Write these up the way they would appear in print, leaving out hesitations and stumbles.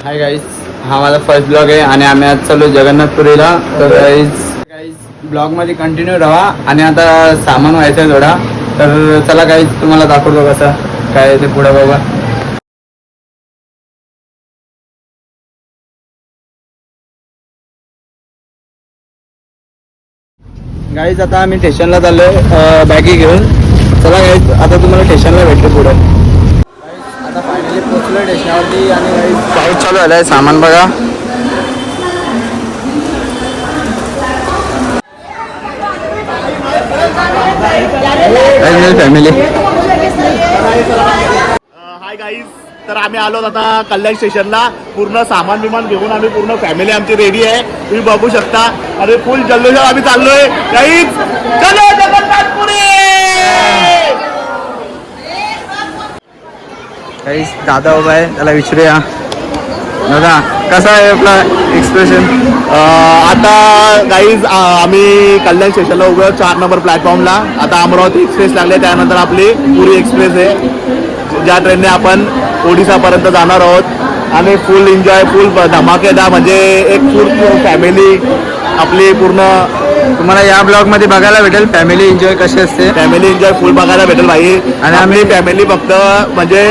Hi guys, हा माझा first blog आहे आणि आम्ही आज चालू जगन्नाथपुरीला. तर गाईज ब्लॉगमध्ये कंटिन्यू राहा. आणि आता सामान व्हायचं आहे थोडा, तर चला गाईज तुम्हाला दाखवतो कसं काय ते पुढं बाबा. गाईज आता आम्ही स्टेशनला चाललो आहे बॅगी घेऊन. चला गाईज आता तुम्हाला स्टेशनला भेटतो पुढं. आता फायनली पोहोचलो स्टेशनवरती आणि गाईज पाऊस चालू झाला आहे. सामान बघा. फॅमिली हाय गाईज, तर आम्ही आलो आता कल्याण स्टेशनला. पूर्ण सामान बिमान घेऊन आम्ही पूर्ण फॅमिली आमची रेडी आहे. तुम्ही बघू शकता. अरे फुल जल्लोषात आम्ही चाललोय गाईज. चलो जगन्नाथपुरी. गाईज दादा उभा आहे, त्याला विचारूया. दादा कसा आहे आपला एक्सप्रेशन? आता गाईज आम्ही कल्याण स्टेशनला उभं 4 नंबर प्लॅटफॉर्मला. आता अमरावती एक्सप्रेस लागले, त्यानंतर आपली पुरी एक्सप्रेस आहे, ज्या ट्रेनने आपण ओडिसापर्यंत जाणार आहोत. आणि फुल एन्जॉय, फुल धमाकेदार, म्हणजे एक फुल फॅमिली आपली पूर्ण तुम्हाला या ब्लॉगमध्ये बघायला भेटेल फॅमिली एन्जॉय कशी असते. फॅमिली एन्जॉय फुल बघायला भेटेल भाई. आणि आम्ही फॅमिली फक्त म्हणजे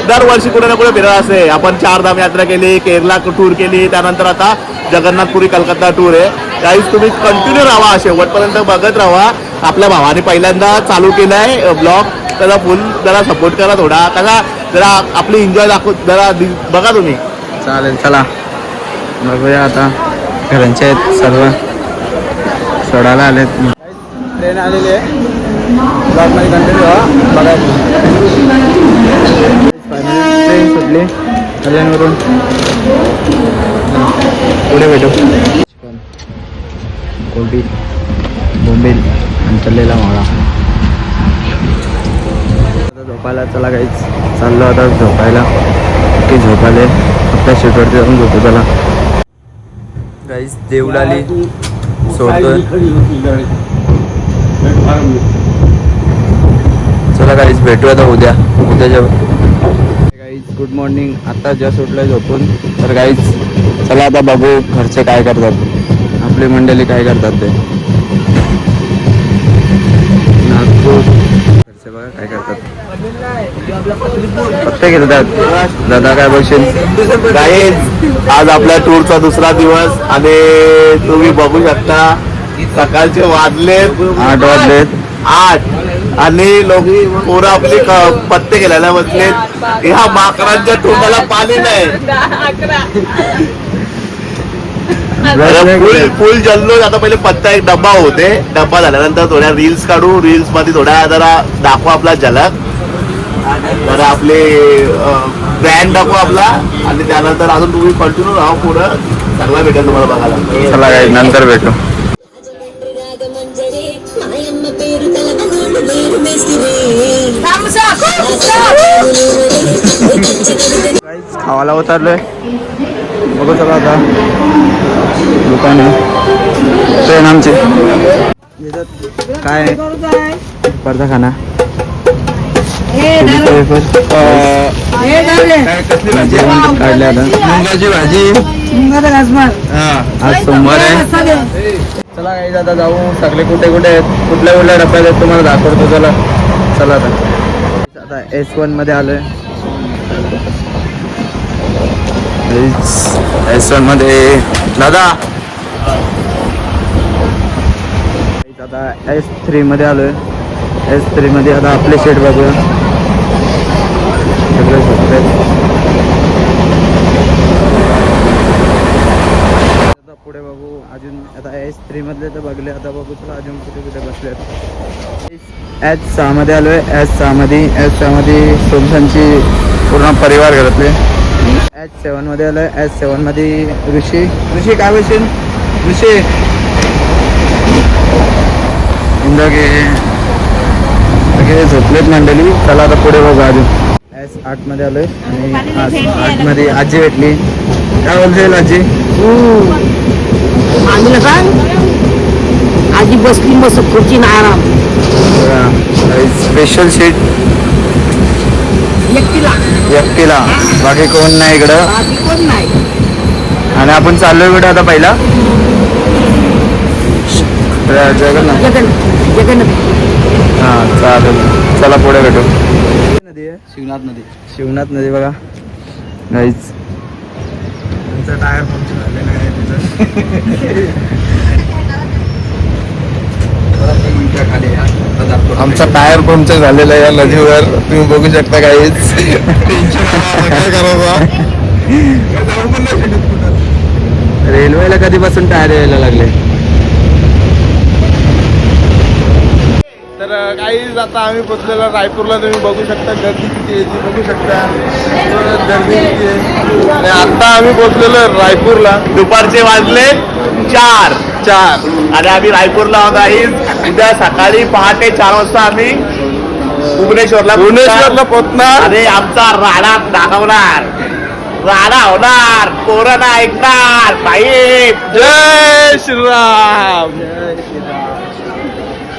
दरवर्षी कुठे ना कुठे फिरत असते. आपण 4 धाम यात्रा केली, केरला टूर केली, त्यानंतर आता जगन्नाथपुरी कलकत्ता टूर आहे. गाईज तुम्ही कंटिन्यू राहा, शेवटपर्यंत बघत राहा. आपल्या भावाने पहिल्यांदा चालू केला आहे ब्लॉग, त्याला फुल जरा सपोर्ट करा थोडा. कसा जरा आपली एन्जॉय दाखव, जरा बघा तुम्ही. चालेल, चला बघूया. आता घरांचे आहेत सर्व सोडायला आलेत. ट्रेन आलेली आहे, ब्लॉगमध्ये कंटिन्यू राहा, बघायचं. ट्रेन सुटली कल्याणवरून, पुढे भेटू. कोबी बोंबील आणि तळलेला माळा. आता झोपायला चला गाईच, चाललो आता झोपायला. की झोपाले आपल्या शेटवरती जाऊन झोपू. चला गाईच, देवळाली सोडतोय. चला गाईज भेटू आता उद्याच्या. Guys good morning. आता जस्ट उठलोय झोपून. तर गाईज चला आता बघू घरचे काय करतात, आपली मंडळी काय करतात ते. नागपूर घरचे बघा काय करतात. पत्ते घेतात. दादा काय बघशील? गाईज आज आपल्या टूरचा दुसरा दिवस आणि तुम्ही बघू शकता सकाळचे वाजलेत 8 वाजलेत. 8 आणि लोक पोरं आपली पत्ते घ्यायला बसलेत. ह्या माकडांच्या तोंडाला पाणी नाही. फुल जल्लोष. आता पहिले पत्ता एक डब्बा होते, डब्बा झाल्यानंतर थोड्या रील्स काढू, रील्स मध्ये थोड्या जरा दाखवू आपला झलक, जरा आपले ब्रँड दाखवू आपला. आणि त्यानंतर अजून तुम्ही कंटिन्यू राहा, पुढं चांगला भेटेल तुम्हाला बघायला. चला गाईज नंतर भेटू. खावाला उतरलोय, बघू चला आता. दुकान आहे, ट्रेन आमची. काय पडदा खाना काढले आता. मुंगाची भाजी आज सोमवार आहे. चला काही आता जाऊ. सगळे कुठे कुठे आहेत, कुठल्या कुठल्या डब्यात आहेत तुम्हाला दाखवतो. चला चला आता S1 मध्ये आलोय. S1 मध्ये दादा. आता S3 मध्ये आलोय. S3 मध्ये आता आपले शेट बघूया. सगळे झोपले. आता पुढे बघू अजून. आता S3 मधले तर बघले, आता बघू चला अजून कुठे कुठे बसलेत. S6 मध्ये आलोय. S6 मध्ये सोमसांची पूर्ण परिवार घरातले. S7 मध्ये आलोय. S7 मध्ये ऋषी काय बसेल ऋषी सगळे झोपलेत मंडळी. चला आता पुढे बघू अजून. S8 मध्ये आलोय आणि 8 मध्ये आजी भेटली. काय बोलते आजी? आजी बसली मस्त खुर्ची आराम. स्पेशल सीट एकटीला. एकटीला, बाकी कोण नाही इकडं. कोण नाही. आणि आपण चाललोय कुठे आता पहिला जगन्नाथ. हा चालेल, चला पुढे भेटू. नदी आहे शिवनाथ नदी. शिवनाथ नदी बघा गाईच. टायर पंक्चर झालेला आहे आमचा टायर पंक्चर झालेला आहे या नदीवर, तुम्ही बघू शकता काहीच. काय करायचं. रेल्वेला कधीपासून टायर यायला लागले. तर काहीच आता आम्ही पोचलेलो रायपूरला, तुम्ही बघू शकता गर्दी किती आहे ती बघू शकता. गर्दी किती आहे. आणि आता आम्ही पोचलेलो रायपूरला. दुपारचे वाजले 4 आणि आम्ही रायपूरला आहोत आहे. उद्या सकाळी पहाटे 4 वाजता आम्ही भुवनेश्वरला पोचणार. अरे आमचा राडा दाखवणार, राडा होणार, पोरं ना ऐकणार भाई. जय श्रीराम.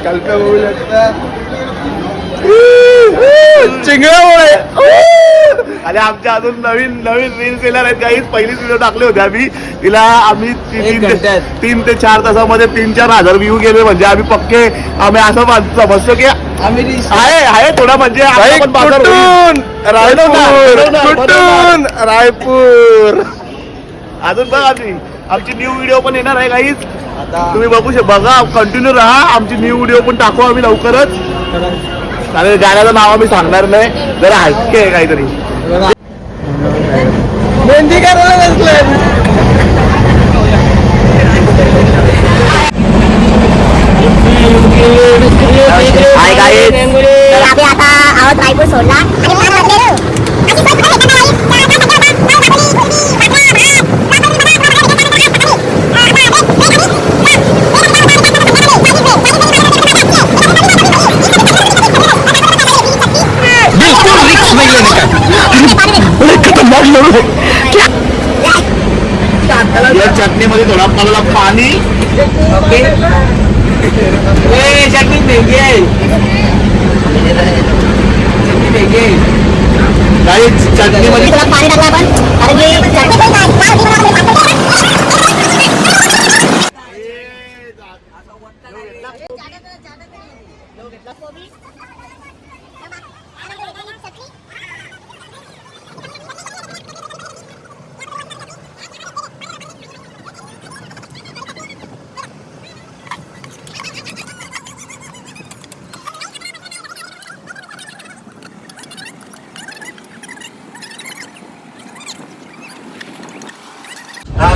कल्प्या बघू शकता चिंगळामुळे. आणि आमच्या अजून नवीन नवीन रील्स येणार आहेत काही. पहिलीच व्हिडिओ टाकले होते आम्ही. तिला आम्ही 3 ते 4 तासामध्ये 3-4 हजार व्ह्यू गेले. म्हणजे आम्ही पक्के, आम्ही असं समजतो की आहे थोडा म्हणजे आपण बाजार होईल. कुठून रायपूर. अजून बघा आमची न्यू व्हिडिओ पण येणार आहे काहीच. तुम्ही बघू शकता, बघा कंटिन्यू राहा. आमची न्यू व्हिडिओ पण टाकू आम्ही लवकरच. आणि गाण्याचं नाव आम्ही सांगणार नाही, जरा हलके आहे काहीतरी. मेहंदी करायला बसले. हाय गाईज, तर आम्ही आता आहोत रायपूर सोडला. या चटणीमध्ये थोडा मला पाणी. चटणी वेगळी आहे. काहीच चटणीमध्ये पाणी टाकलं आपण, कारण की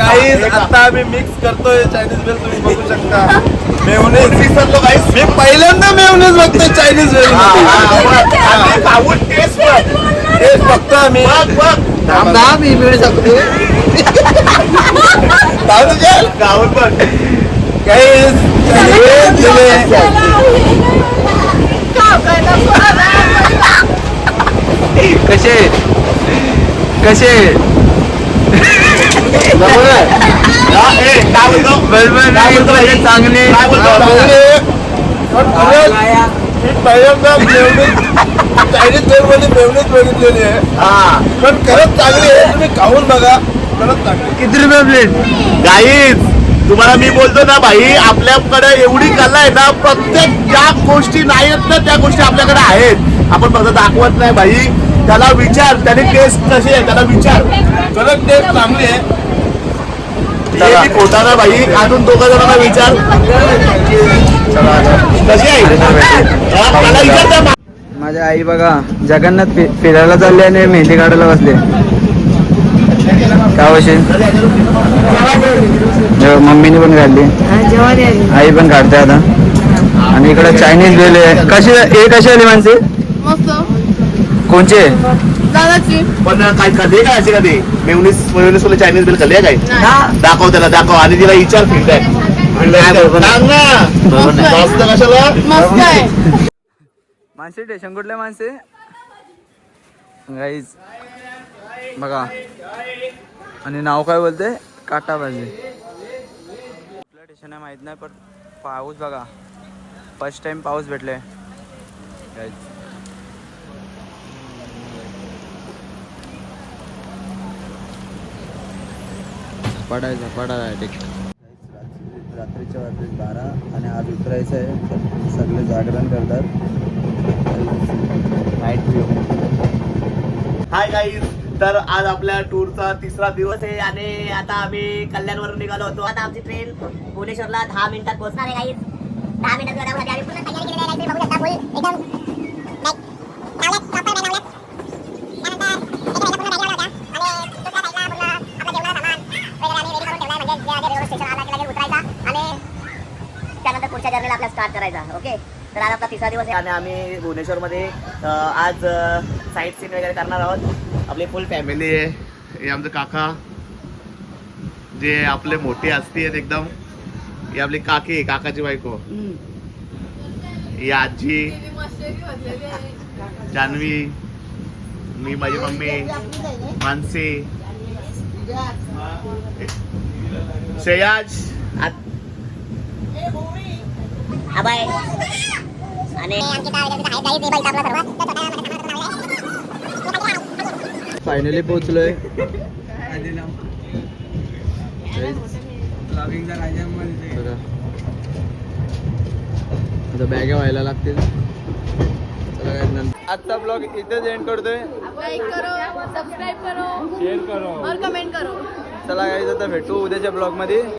गाईज आता आम्ही मिक्स करतोय चायनीज वेल, तुम्ही बघू शकता. मेवनेज मी पहिल्यांदा मेवनेज बघतोय चायनीज वेल. टेस्ट बघतो आम्ही. मी मिळू शकतो. गावात पण गाईज कसे कसे चांगले. पहिल्यांदा चायनीज वेल मध्ये मेवनेज बघितलेली आहे. पण खरंच चांगली आहे, तुम्ही खाऊन बघा. खरंच चांगली. किती रुपये प्लेट? गाईज तुम्हाला मी बोलतो ना भाई, आपल्याकडे एवढी कला आहे ना. प्रत्येक ज्या गोष्टी नाही आहेत ना त्या गोष्टी आपल्याकडे आहेत. आपण फक्त दाखवत नाही भाई. त्याला विचार, त्याने टेस्ट कशी आहे त्याला विचार. खरंच टेस्ट चांगली आहे. हे मी खोटा ना भाई. अजून 2 जणांना विचार कशी आहे त्याला विचार. माझ्या आई बघा जगन्नाथ फिरायला चालले आणि मेहंदी काढायला बसले. का वशी मम्मीने पण काढली, आई पण काढते आता. आणि इकडे चायनीज वेल आहे. कशी हे कशी आली माणसे? कोणचे? पण काय खाल्ली काय अशी कधी मेवनीस चायनीज बिल खाल्ली काय? दाखव त्याला, दाखव. आणि तिला विचार फीडबॅक सांग ना. जास्त कशाला माणसे स्टेशन कुठल्या माणसे गाईज बघा. आणि नाव काय बोलते? काटा भाजी. कुठलं स्टेशन आहे माहित नाही, पण पाऊस बघा. फर्स्ट टाइम पाऊस भेटले गाईज. झपाटा आहे डायरेक्ट. रात्रीच्या वाजले 12 आणि आज उतरायचं आहे तर सगळे जागरण करतात. Night view. हाय गाईज, तर आज आपल्या टूरचा तिसरा दिवस आहे आणि आता आम्ही कल्याणवरून निघालो होतो. आता आमची ट्रेन भुवनेश्वरला 10 मिनिटात पोहोचणार आहे गाईज. 10 मिनिटात जाण्यासाठी आम्ही पूर्ण तयारी केलेली आहे. बघू शकता फुल एकदम लाईक प्रॉपर बॅग लावल्यात. त्यानंतर एका पूर्ण बॅग लावल्या होत्या आणि दुसऱ्या साईडला पूर्ण आपलं जेवणाचं सामान वगैरे आम्ही रेडी करून ठेवलं आहे. म्हणजे रेल्वे स्टेशन आला की लगेच उतरायचा आणि त्यानंतर पुढच्या जर्नीला आपल्याला स्टार्ट करायचा. ओके, तर आज आपला तिसरा दिवस आहे आणि आम्ही भुवनेश्वरमध्ये आज साईट सीन वगैरे करणार आहोत. आपली फुल फॅमिली आहे. हे आमचे काका जे आपले मोठे असती आहेत एकदम. ही आपली काकी, काकाची बायको. ही आजी जान्हवी, मी, माझी मम्मी मानसी, श्रेयाज, अभय आणि अंकिता वगैरे आहेत गाईज. हे बाईक आपला सर्व फायनली पोहोचलोय. बघा आता बॅगा व्हायला लागतील. चला काय नंतर आजचा ब्लॉग इथेच एंड करतोय. लाइक करो, सब्सक्राइब करो, शेअर करो और कमेंट करो. चला काय आता भेटू उद्याच्या ब्लॉग मध्ये.